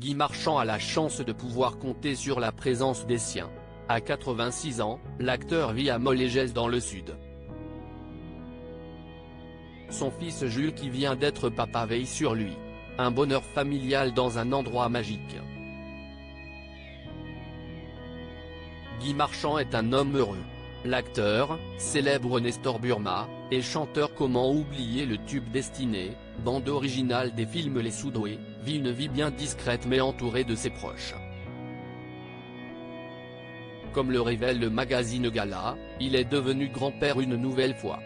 Guy Marchand a la chance de pouvoir compter sur la présence des siens. À 86 ans, l'acteur vit à Molégès dans le Sud. Son fils Jules qui vient d'être papa veille sur lui. Un bonheur familial dans un endroit magique. Guy Marchand est un homme heureux. L'acteur, célèbre Nestor Burma, et chanteur Comment oublier le tube Destiné, bande originale des films Les Soudoués, vit une vie bien discrète mais entouré de ses proches. Comme le révèle le magazine Gala, il est devenu grand-père une nouvelle fois.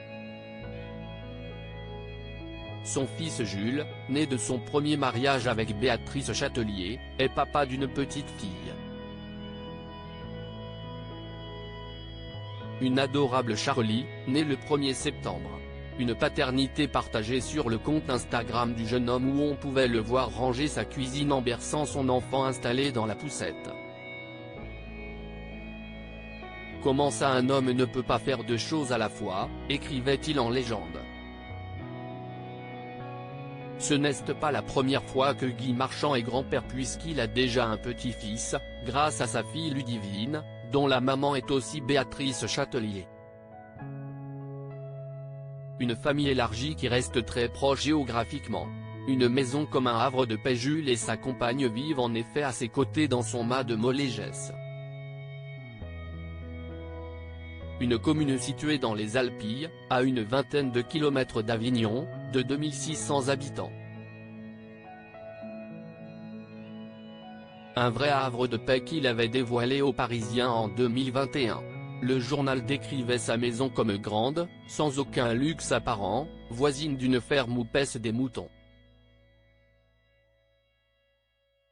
Son fils Jules, né de son premier mariage avec Béatrice Châtelier, est papa d'une petite fille. Une adorable Charlie, née le 1er septembre. Une paternité partagée sur le compte Instagram du jeune homme où on pouvait le voir ranger sa cuisine en berçant son enfant installé dans la poussette. Comment ça un homme ne peut pas faire deux choses à la fois, écrivait-il en légende. Ce n'est pas la première fois que Guy Marchand est grand-père puisqu'il a déjà un petit-fils, grâce à sa fille Ludivine, dont la maman est aussi Béatrice Châtelier. Une famille élargie qui reste très proche géographiquement. Une maison comme un havre de paix. Jules et sa compagne vivent en effet à ses côtés dans son mât de Molégès. Une commune située dans les Alpilles, à une vingtaine de kilomètres d'Avignon, de 2600 habitants. Un vrai havre de paix qu'il avait dévoilé aux Parisiens en 2021. Le journal décrivait sa maison comme grande, sans aucun luxe apparent, voisine d'une ferme où paissent des moutons.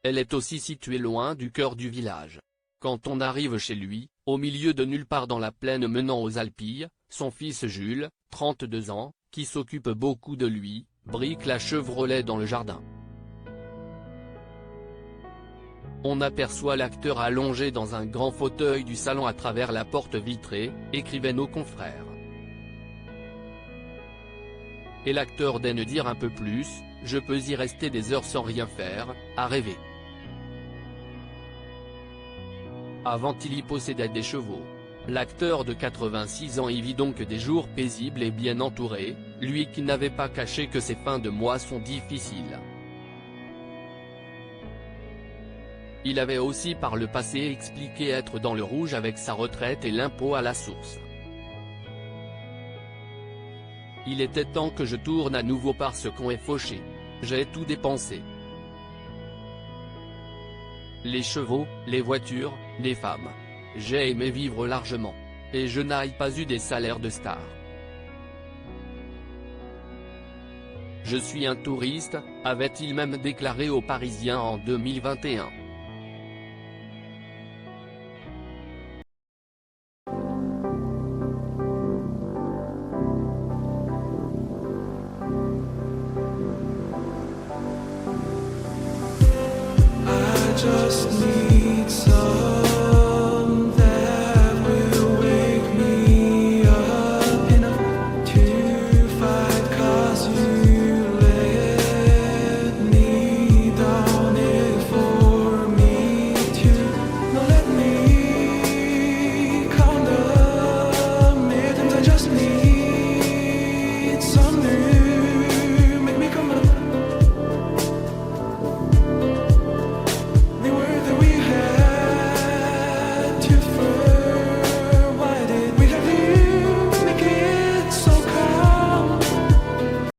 Elle est aussi située loin du cœur du village. Quand on arrive chez lui, au milieu de nulle part dans la plaine menant aux Alpilles, son fils Jules, 32 ans, qui s'occupe beaucoup de lui, brique la Chevrolet dans le jardin. On aperçoit l'acteur allongé dans un grand fauteuil du salon à travers la porte vitrée, écrivaient nos confrères. Et l'acteur daigne dire un peu plus, je peux y rester des heures sans rien faire, à rêver. Avant il y possédait des chevaux. L'acteur de 86 ans y vit donc des jours paisibles et bien entouré, lui qui n'avait pas caché que ses fins de mois sont difficiles. Il avait aussi par le passé expliqué être dans le rouge avec sa retraite et l'impôt à la source. Il était temps que je tourne à nouveau parce qu'on est fauché. J'ai tout dépensé. Les chevaux, les voitures, les femmes. J'ai aimé vivre largement. Et je n'ai pas eu des salaires de star. Je suis un touriste, avait-il même déclaré aux Parisiens en 2021.